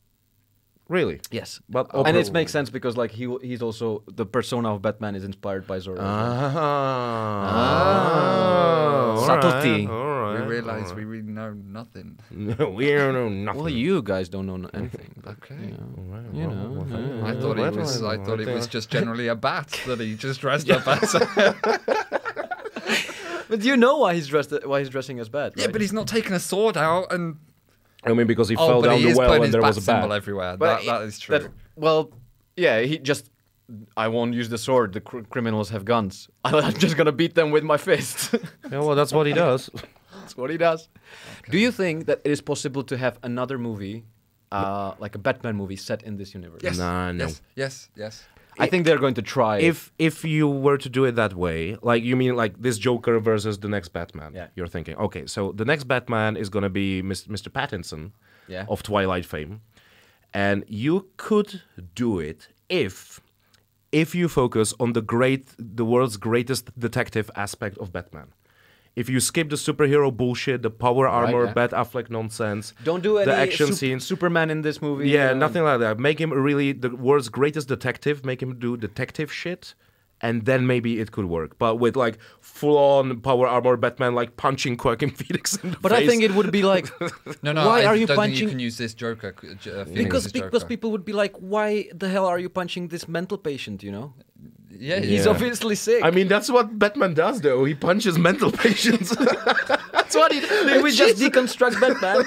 Really? Yes, But and opera- it makes sense because like he's also the persona of Batman is inspired by Zorro. all Subtlety. right, all right, We realize all we really know nothing. right. we don't know nothing. Well, you guys don't know anything. But, Okay. you know. I thought it was. I thought it was just generally a bat that he just dressed up as. But you know why he's dressing as Bat, right? Yeah, but he's not taking a sword out and. I mean, because he Oh, fell but down he the is well putting and his there bat was a symbol bat. everywhere. But That is true. well, yeah, he just. I won't use the sword. The criminals have guns. I'm just gonna beat them with my fist. Yeah, well, that's what he does. That's what he does. Do you think that it is possible to have another movie, like a Batman movie, set in this universe? Yes. Nah, no. Yes. I think they're going to try. If you were to do it that way, like you mean like this Joker versus the next Batman, Yeah. you're thinking, okay, so the next Batman is gonna be Mr. Pattinson Yeah. of Twilight fame, and you could do it if you focus on the world's greatest detective aspect of Batman. If you skip the superhero bullshit, the power armor, yeah. Bat Affleck nonsense, Don't do any the action scenes. Superman in this movie. Yeah, nothing like that. Make him really the world's greatest detective. Make him do detective shit, and then maybe it could work. But with like full-on power armor Batman, like punching Joaquin Phoenix in the But face. I think it would be like, No. Why I are you don't think punching- you can use this Joker. Phoenix's because Joker. people would be like, why the hell are you punching this mental patient? You know, Yeah. he's Yeah. obviously sick. I mean, that's what Batman does, though. He punches mental patients. That's what he does. Did we just deconstruct Batman?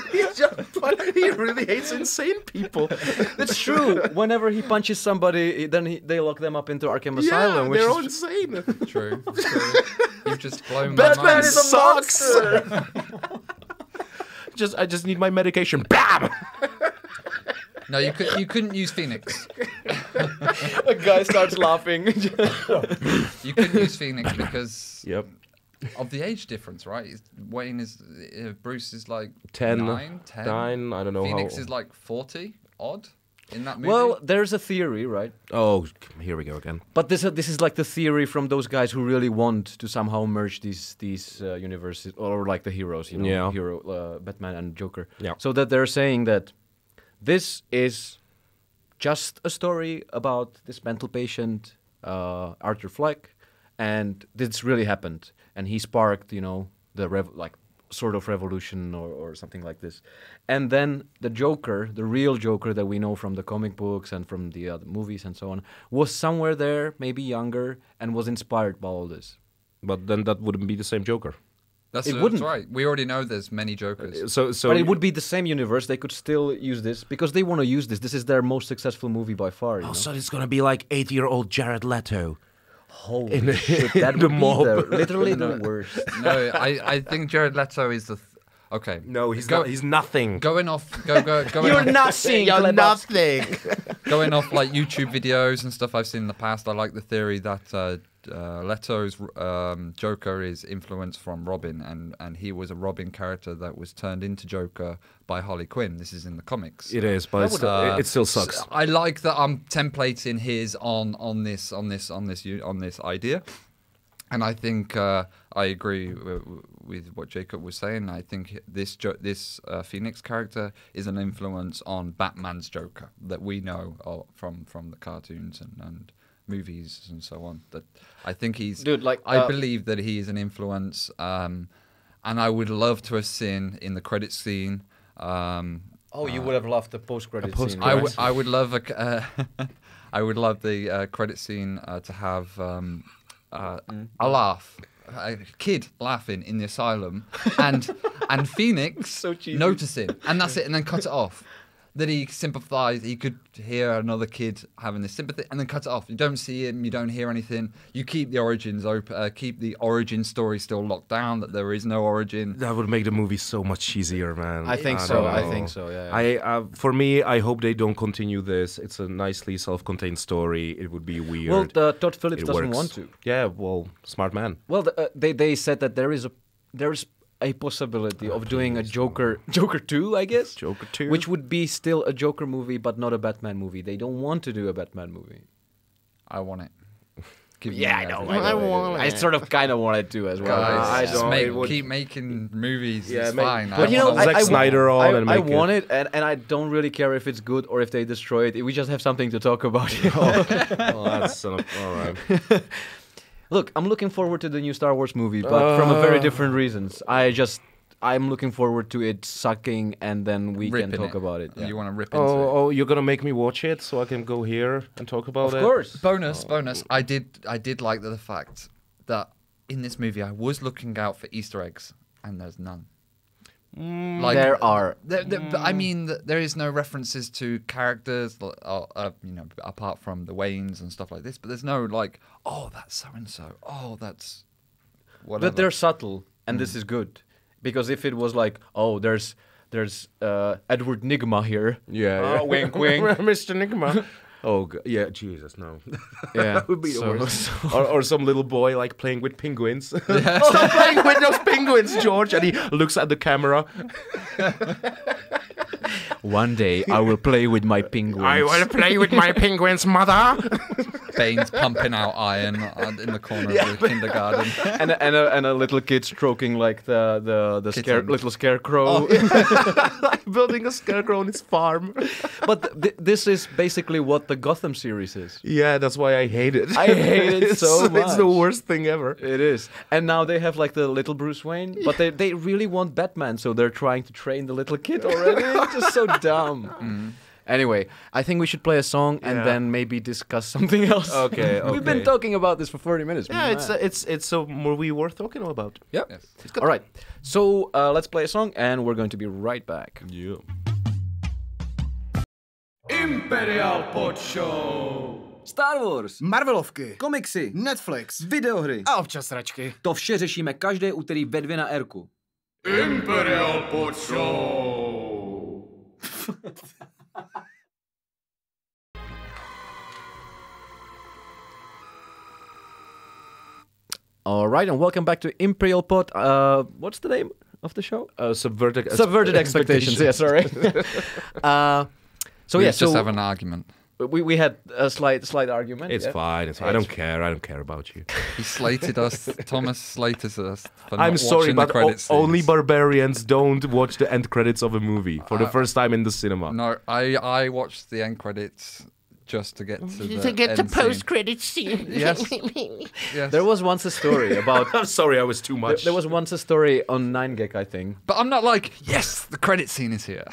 He really hates insane people. That's true. Whenever he punches somebody, they lock them up into Arkham Asylum, Yeah, which they're all is insane. True. You've just blown my Batman mind. is a monster. I just need my medication. Bam! No, you couldn't use Phoenix. a guy starts laughing. You couldn't use Phoenix because Yep. of the age difference, right? Wayne is Bruce is like 10, 9, 10. 9, I don't know Phoenix how. is like 40 odd in that movie. Well, there's a theory, right? Oh, here we go again. But this is like the theory from those guys who really want to somehow merge these universes, or like the heroes, you know, Yeah. Batman and Joker. Yeah. So that they're saying that this is just a story about this mental patient, Arthur Fleck, and this really happened, and he sparked, you know, the sort of revolution or something like this. And then the Joker, the real Joker that we know from the comic books and from the other movies and so on, was somewhere there, maybe younger, and was inspired by all this. But then that wouldn't be the same Joker. that's wouldn't. right. We already know there's many Jokers. So But it would be the same universe. They could still use this because they want to use this. This is their most successful movie by far. You know? So it's gonna be like 8-year-old Jared Leto. Holy shit, that the would be mob. literally the worst. No, I think Jared Leto is the. Okay. No, he's Go- not. He's nothing. Going off. Going You're off, nothing. You're nothing. going off like YouTube videos and stuff I've seen in the past. I like the theory that Leto's Joker is influenced from Robin, and he was a Robin character that was turned into Joker by Harley Quinn. This is in the comics. It is, but it still sucks. I like that I'm templating his on this idea, and I think I agree with what Jacob was saying. I think this Phoenix character is an influence on Batman's Joker that we know from the cartoons and movies and so on. That I think he's. Dude, like, I believe that he is an influence, and I would love to have seen in the credit scene. You would have loved the post-credit scene. I right? would love I would love the credit scene to have a laugh, a kid laughing in the asylum, and Phoenix noticing, and that's it, and then cut it off. That he sympathised, he could hear another kid having this sympathy, and then cut it off. You don't see him, you don't hear anything. You keep the origins open, keep the origin story still locked down. That there is no origin. That would make the movie so much cheesier, man. I think so. I think so. Yeah. For me, I hope they don't continue this. It's a nicely self-contained story. It would be weird. Well, Todd Phillips It doesn't works. want to. Yeah, well, smart man. Well, they said that there's a possibility of doing a Joker 2, I guess. Joker 2? Which would be still a Joker movie, but not a Batman movie. They don't want to do a Batman movie. I want it. I know. I sort of kind of wanted to as well. Guys, I just don't- keep making movies. Yeah, it's make- fine. But I want Zack Snyder on and I make want it, and I don't really care if it's good or if they destroy it. We just have something to talk about. You know? Oh, that's all right. Look, I'm looking forward to the new Star Wars movie, but from a very different reasons. I'm looking forward to it sucking, and then we can talk about it. You want to rip into it. Oh, you're gonna make me watch it so I can go here and talk about it? Of course. Bonus. I did like the fact that in this movie I was looking out for Easter eggs, and there's none. Like, There are. I mean, there is no references to characters, apart from the Waynes and stuff like this. But there's no like, oh, that's so and so. Oh, that's whatever. But they're subtle, and this is good. Because if it was like, oh, there's Edward Nygma here. Yeah. Wink, wink. Mr. Nigma. Oh, yeah, Jesus, no. Yeah. That would be the so- worst. Or some little boy like playing with penguins. Stop playing with those penguins, George. And he looks at the camera. One day I will play with my penguins. play with my penguins, mother. Bane's pumping out iron in the corner of the kindergarten. and a little kid stroking like the little scarecrow. Like building a scarecrow on his farm. But this is basically what the Gotham series is. Yeah, that's why I hate it. I hate it so It's the much. worst thing ever. It is. And now they have like the little Bruce Wayne, but they really want Batman, so they're trying to train the little kid already. It's just so dumb. Anyway, I think we should play a song and Yeah. then maybe discuss something else. Okay, We've been okay. talking about this for 40 minutes. Yeah, Man. it's a movie worth talking about. Yep. Yes. All right. So let's play a song and we're going to be right back. Yeah. Imperial Pod Show. Star Wars, Marvelovky, komiksy, Netflix videohry. a občas sračky. To vše řešíme každé úterý ve 2 na Rku. Imperial Pod Show. All right, and welcome back to Imperial Pod. What's the name of the show? Subverted Expectations. Yeah, sorry. We just have an argument. We had a slight argument. It's fine. It's fine. I don't care. I don't care about you. He slated us. Thomas slated us for not I'm sorry, watching the but credits. only barbarians don't watch the end credits of a movie for the first time in the cinema. No, I watched the end credits just to get to the To get the end scene. post-credit scene. Yes. Yes. There was once a story about. I'm sorry, I was too much. There was once a story on 9gag, I think. But I'm not like, yes, the credit scene is here.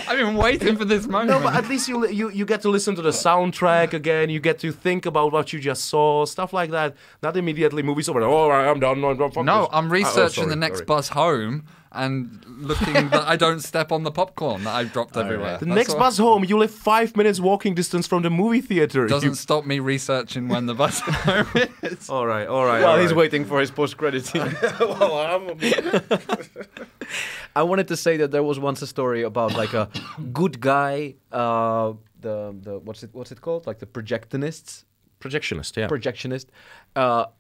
I've been waiting for this moment. No, but at least you get to listen to the soundtrack again. You get to think about what you just saw, stuff like that. Not immediately movies over. Oh, I'm done. No, I'm researching sorry, the next sorry. bus home and looking that I don't step on the popcorn that I've dropped everywhere. The That's next all. bus home, you live 5 minutes walking distance from the movie theater. Doesn't stop me researching when the bus home is. All right. While he's waiting for his post-credit scene. I wanted to say that there was once a story about like a good guy. The what's it called? Like the projectionists. Projectionist, yeah. Projectionist.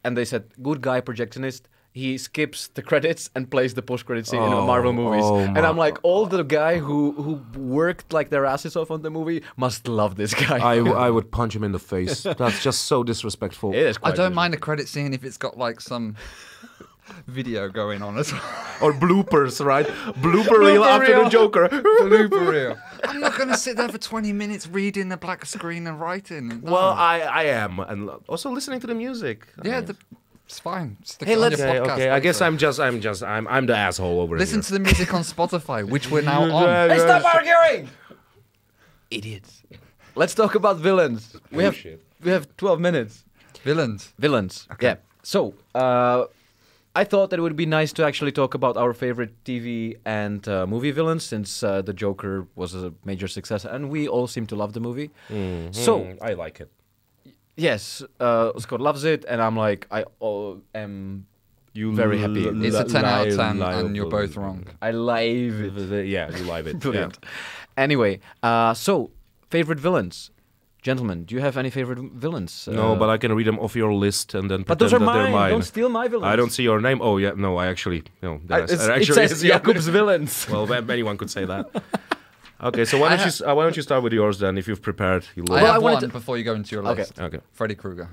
And they said good guy projectionist. He skips the credits and plays the post-credit scene in Marvel movies. And I'm like, all the guy who worked like their asses off on the movie must love this guy. I would punch him in the face. That's just so disrespectful. It is I quite don't mind a credit scene if it's got like some video going on as well. Or bloopers, right? Blooper reel after the Joker. Blooper reel. I'm not going to sit there for 20 minutes reading the black screen and writing. No. Well, I am, and also listening to the music. Yeah, it's fine. Stick Hey, it on let's- your Okay, podcast okay. I guess later. I'm the asshole over Listen here. to the music on Spotify, which we're now on. Hey, stop arguing! Idiots. Let's talk about villains. We have 12 minutes. Villains. Villains. Yeah. So, I thought that it would be nice to actually talk about our favorite TV and movie villains, since the Joker was a major success, and we all seem to love the movie. So, I like it. yes, Scott loves it, and I'm like, I am very happy. It's a 10 out of 10, and you're both wrong. I live it. Yeah, you like it. Brilliant. Anyway, so favorite villains, gentlemen. Do you have any favorite villains? No, but I can read them off your list and then but pretend those are that they're mine. mine. Don't steal my villains. I don't see your name. Oh yeah, no, I actually no. That is, It actually says is your Jakub's name. villains. Well, anyone could say that. Okay, so why don't you start with yours then, if you've prepared? You I Well, I have wanted one to- before you go into your Okay. list. Okay. Freddy Krueger.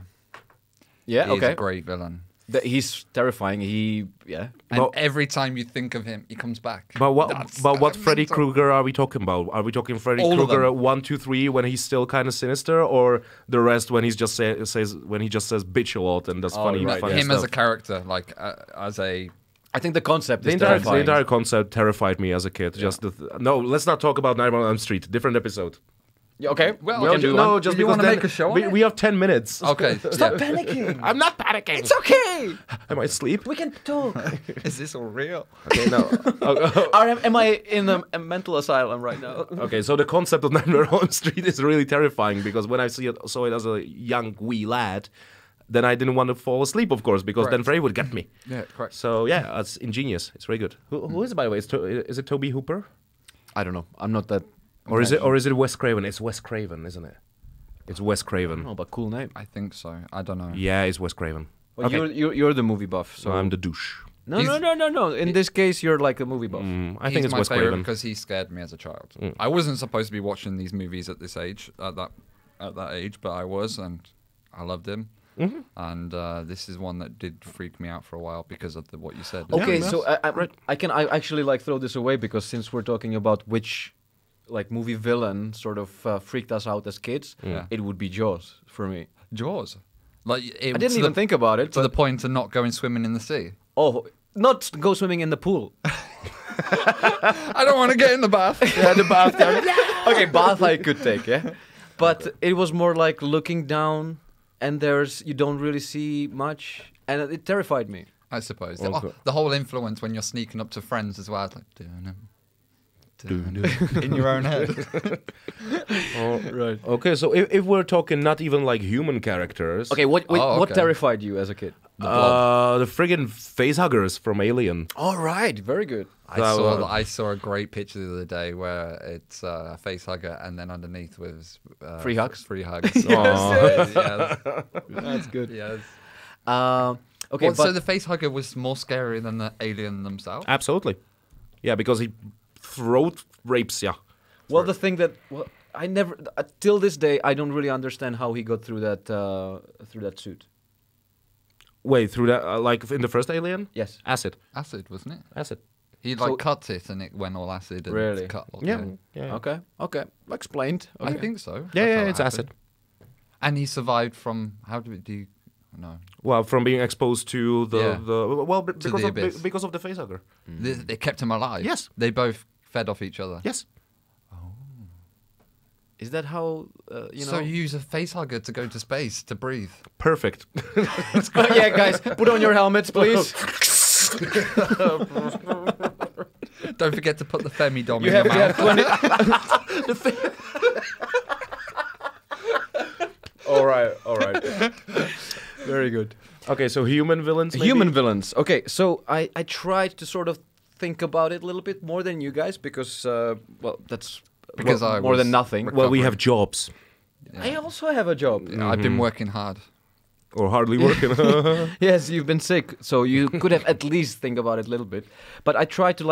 Yeah. He's Okay. a great villain. He's terrifying. And But- every time you think of him, he comes back. But what? That's But what Freddy mental. Krueger are we talking about? Are we talking Freddy All of Krueger them. 1, 2, 3 when he's still kind of sinister, or the rest when he's just says bitch a lot and does funny right, funny Him stuff? as a character, like as a. I think the concept The is entire, terrifying. the entire concept terrified me as a kid. Just no, let's not talk about Nightmare on Elm Street. Different episode. Yeah, okay. Well, we no, can do no, one. just You because wanna then make a show on we, it? we have 10 minutes. Okay. Stop yeah. panicking. I'm not panicking. It's okay. Am I asleep? We can talk. Is this all real? Okay, no. Am I in a mental asylum right now? Okay, so the concept of Nightmare on Elm Street is really terrifying because when I saw it as a young wee lad, then I didn't want to fall asleep, of course, because then Correct. Freddy would get me. Yeah, correct. So yeah, it's ingenious. It's very good. Who is it, by the way? Is it Toby Hooper, I don't know. I'm not that. or is it Wes Craven? It's Wes Craven, isn't it? It's Wes Craven. No, but cool name. I think so. I don't know. Yeah, it's Wes Craven. Well, Okay. you're the movie buff, So so I'm the douche. no. He's- In this case, you're like a movie buff. I He's think it's my Wes favorite Craven. because he scared me as a child. I wasn't supposed to be watching these movies at this age, at that age, but I was, and I loved him. And this is one that did freak me out for a while because of what you said. Okay, Yeah, so right. I actually like throw this away because since we're talking about which like movie villain sort of freaked us out as kids, it would be Jaws for me. Jaws. Like I didn't even think about it. to But, the point of not going swimming in the sea. not go swimming in the pool. I don't want to get in the bath. Yeah, the bath. Okay, bath I could take, yeah. But it was more like looking down, and you don't really see much, and it terrified me. I suppose. Okay. The whole influence when you're sneaking up to friends as well. It's like, in your own head. Right. Okay, so if we're talking not even like human characters, Okay, what okay. terrified you as a kid? the friggin' facehuggers from Alien. All right, very good. I saw a great picture the other day where it's a face hugger and then underneath was Free hugs? Free hugs. Aw. Yes. That's good. Yes. Okay, What, but so the facehugger was more scary than the alien themselves? Absolutely. Yeah, because he throat rapes ya. well, the thing that I never till this day I don't really understand how he got through that suit. Wait, through that, like in the first Alien? Yes. Acid. Acid, wasn't it? Acid. He So- cut it and it went all acid. And Really? Cut all Yeah. the- Yeah. Okay. Explained. I Okay. think so. Yeah, That's yeah, how it it's happened. acid. And he survived from do you no? Well, from being exposed to Yeah. because the of abyss. because of the facehugger. They kept him alive. Yes. They both fed off each other. Yes. Is that how So you use a facehugger to go to space to breathe. Perfect. yeah, guys, put on your helmets, please. Don't forget to put the femidom You in have, your you have mouth. 20. all right. Very good. Okay, so human villains. Maybe? Human villains. Okay, so I tried to sort of think about it a little bit more than you guys because, that's Because I more was than nothing. Well, we have jobs I also have a job. I've been working hard. or hardly working. Yes, you've been sick, so you could have at least think about it a little bit. But I tried to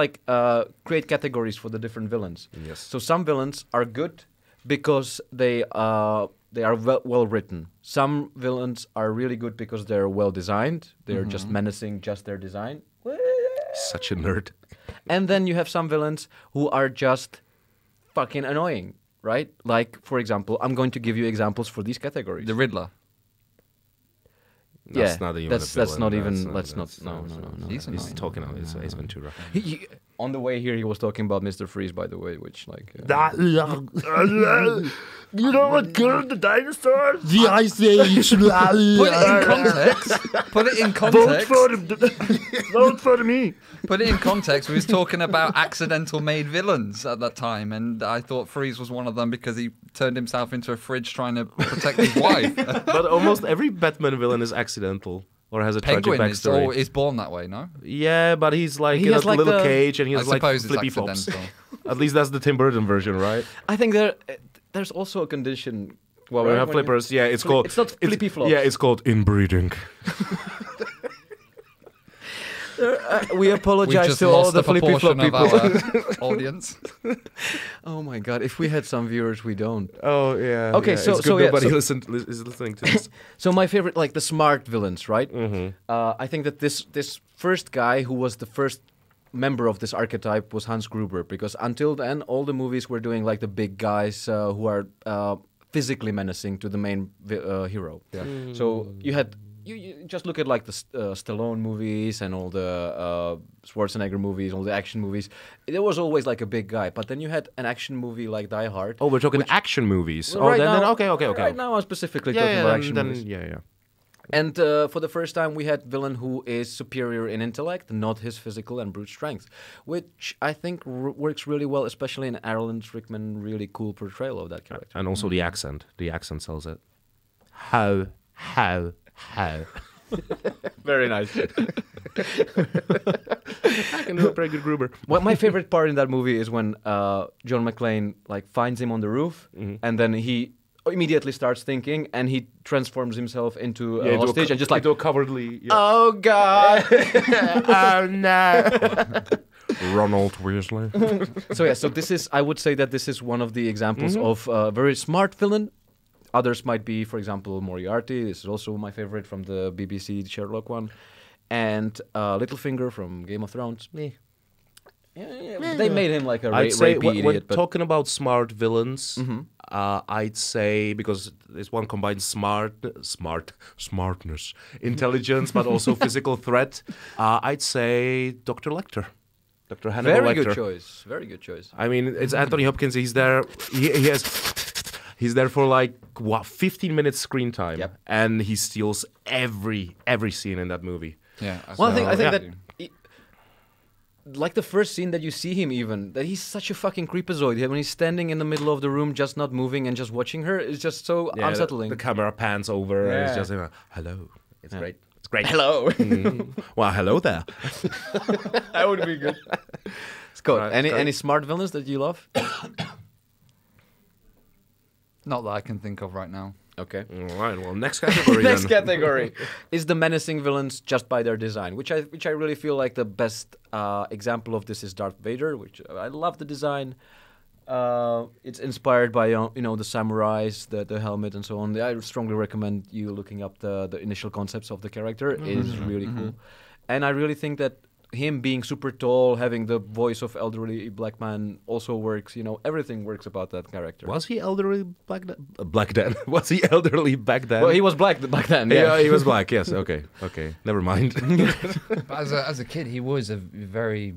create categories for the different villains. Yes. So some villains are good because they are well written. Some villains are really good because they're well designed. They're just menacing, just their design. Such a nerd. And then you have some villains who are just fucking annoying, right? Like, for example, I'm going to give you examples for these categories. The Riddler. That's not even. that's a villain. not even. That's Let's not. No. He's He's annoying. talking about it's Ace Ventura. On the way here, he was talking about Mr. Freeze, by the way, which You know what killed the dinosaurs? The Ice Age. Put it in context. Put it in context. Vote for me. Put it in context. We was talking about accidental made villains at that time, and I thought Freeze was one of them because he turned himself into a fridge trying to protect his wife. But almost every Batman villain is accidental or has a Penguin tragic backstory. is born that way, no? Yeah, but he's like He in a has like little the- cage and he I has like suppose it's flippy flops. accidental. At least that's the Tim Burton version, right? I think there's also a condition. Well, we right, have when you- flippers. Yeah, it's called. It's not flippy flops. Yeah, it's called inbreeding. We We apologize just to all lost the a flippy flop proportion of people. our audience. Oh my god! If we had some viewers, we don't. Oh yeah. Okay, yeah, so- it's good so, yeah, nobody so- is listening to this. So my favorite, like the smart villains, right? I think that this first guy who was the first member of this archetype was Hans Gruber, because until then all the movies were doing like the big guys who are physically menacing to the main hero. Yeah. So you had you just look at like the Stallone movies and all the Schwarzenegger movies, all the action movies. There was always like a big guy, but then you had an action movie like Die Hard. Oh, we're talking action movies. Well, Oh, right then now- okay. Right now I'm specifically Yeah, talking yeah, about then, action then movies. yeah. And for the first time, we had villain who is superior in intellect, not his physical and brute strength, which I think works really well, especially in Alan Rickman. Really cool portrayal of that character. And also the accent. The accent sells it. How. Very nice. I can do a pretty good Gruber. Well, my favorite part in that movie is when John McClane finds him on the roof, and then he immediately starts thinking, and he transforms himself into a hostage and just like, into a cowardly. Yeah. oh god. Oh no. Ronald Weasley. So this is, I would say that this is one of the examples of a very smart villain. Others might be, for example, Moriarty. This is also my favorite from the BBC Sherlock one, and Littlefinger from Game of Thrones. Yeah, they made him like a I'd say rapey when idiot, but talking about smart villains, I'd say because this one combines smartness, intelligence, but also physical threat. I'd say Dr. Lecter, Dr. Hannibal very Lecter. good choice. Very good choice. I mean, it's Anthony Hopkins. He's there. He's there for like 15 minutes screen time, Yep. and he steals every scene in that movie. Yeah. Well, I think yeah. that, like the first scene that you see him, even that he's such a fucking creepazoid. When he's standing in the middle of the room, just not moving and just watching her, is just so Yeah, unsettling. The camera pans over, and it's Yeah. just hello. It's Yeah. great. It's great. Hello. Well, hello there. That would be good. Scott, Right, any Scott. any smart villains that you love? Not that I can think of right now. Okay. All right. Well, next category. Next then. category is the menacing villains just by their design, which I really feel like the best example of this is Darth Vader, which I love the design. It's inspired by the samurais, the helmet, and so on. I strongly recommend you looking up the initial concepts of the character. It is really cool, and I really think that him being super tall, having the voice of elderly black man also works. Everything works about that character. Was he elderly back then? Black then? Was he elderly back then? Well, he was black back then. Yeah, he was black. Yes. Okay. Never mind. But as a kid, he was a very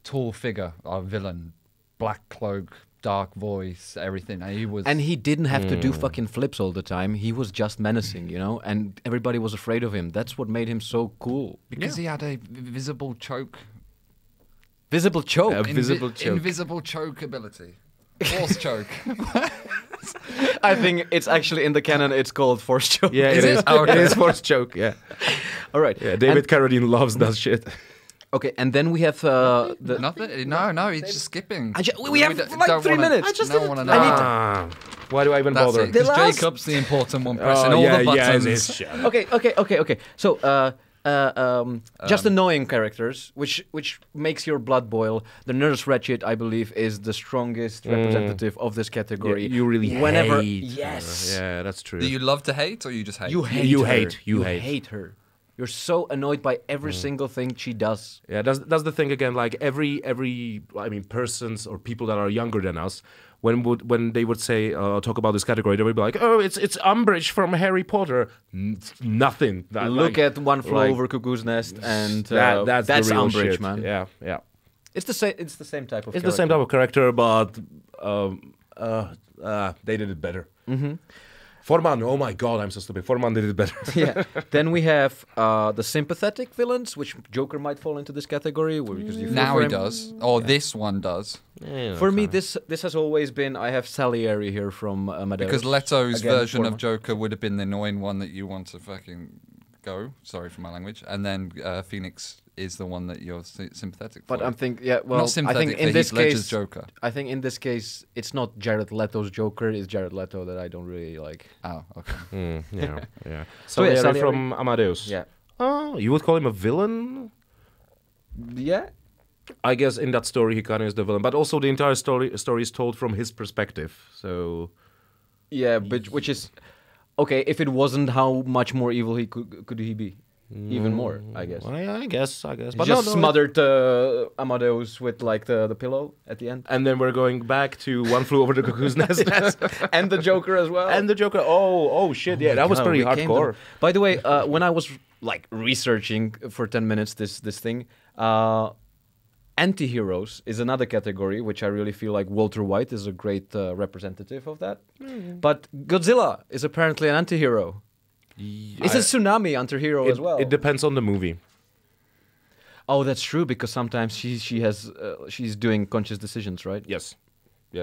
tall figure, a villain, black cloak, dark voice, everything. And he didn't have to do fucking flips all the time. He was just menacing, and everybody was afraid of him. That's what made him so cool. Because he had a visible choke. Visible choke? Visible choke. Invisible choke ability. Force choke. I think it's actually in the canon, it's called force choke. Yeah, it is. It is force choke, yeah. All right. Yeah, David Carradine loves that shit. Okay, and then we have the... Nothing? No, he's just skipping. We have like 3 minutes. I just don't want to know. Why do I even bother? Because Jacob's the important one pressing all the buttons. Okay. So, just annoying characters, which makes your blood boil. The Nurse Ratched, I believe, is the strongest representative of this category. Yeah, you really hate. Yes. Yeah, that's true. Do you love to hate, or you just hate? You hate You her. hate. You hate her. You're so annoyed by every single thing she does. Yeah, that's the thing again. Like every persons or people that are younger than us, when they would say talk about this category, they would be like, oh, it's Umbridge from Harry Potter. Nothing. Look at One Flew Over Cuckoo's Nest, and that's the real Umbridge, shit. man. Yeah. It's the same. It's the same type of. It's the same type of character, but they did it better. Mm-hmm. Forman, oh my god, I'm so stupid. Forman did it better. Yeah. Then we have the sympathetic villains, which Joker might fall into this category. Because you now he does. Or this one does. Yeah, for me, this has always been, I have Salieri here from Amadeus. Because Leto's version of Joker would have been the annoying one that you want to fucking go. Sorry for my language. And then Phoenix is the one that you're sympathetic for. But I'm thinking, not I think think in this case, Joker. I think in this case, it's not Jared Leto's Joker. It's Jared Leto that I don't really like. Oh, okay. Yeah. So Salieri from Amadeus. Yeah. Oh, you would call him a villain? Yeah. I guess in that story he kind of is the villain, but also the entire story is told from his perspective. So. Yeah, but which is okay. If it wasn't, how much more evil could he be? Even more, I guess. Well, yeah, I guess. But just smothered Amadeus with like the pillow at the end. And then we're going back to One Flew Over the Cuckoo's Nest. And the Joker as well. And the Joker. Oh shit. Yeah, that was pretty hardcore. By the way, when I was like researching for 10 minutes this thing, anti-heroes is another category, which I really feel like Walter White is a great representative of that. But Godzilla is apparently an anti-hero. It's a tsunami anti-hero as well. It depends on the movie. Oh, that's true, because sometimes she's doing conscious decisions, right? Yes.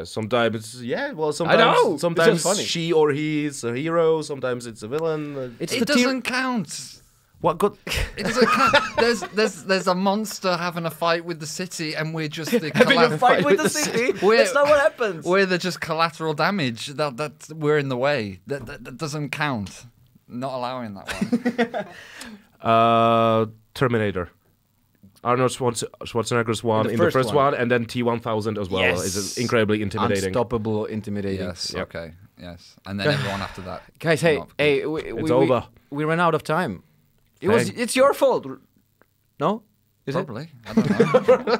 Sometimes sometimes I know. Sometimes funny. she or he is a hero. Sometimes it's a villain. It doesn't count. What good? It doesn't count. There's a monster having a fight with the city, and we're just the having a fight with the city. That's not what happens. We're just collateral damage. That we're in the way. That doesn't count. Not allowing that one. Terminator. Arnold Schwarzenegger's one in the first one, and then T-1000 as well. Yes. Is incredibly intimidating. Unstoppable, intimidating. Yes. Yep. Okay. Yes. And then everyone after that. Guys, it's over. We ran out of time. It's your fault. No? Is Probably. I don't know.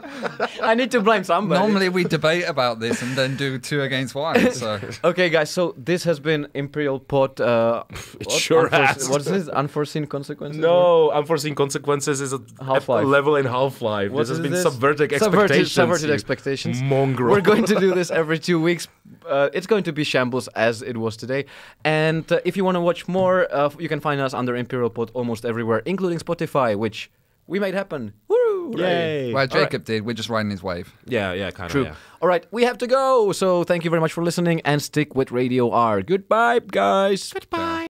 I need to blame somebody. Normally we debate about this and then do 2 against 1. So. Okay, guys. So this has been Imperial Pod. It sure has. What is this? Unforeseen consequences? No, unforeseen consequences is a Half-Life. level in Half-Life. This has been Subverted Expectations. Subverted Expectations. Mongrel. We're going to do this every 2 weeks. It's going to be shambles as it was today. And if you want to watch more, you can find us under Imperial Pod almost everywhere, including Spotify, which we made happen. Woo! Yay! Well, Jacob did. We're just riding his wave. Yeah, kind of. True. Yeah. All right, we have to go. So thank you very much for listening, and stick with Radio R. Goodbye, guys. Goodbye.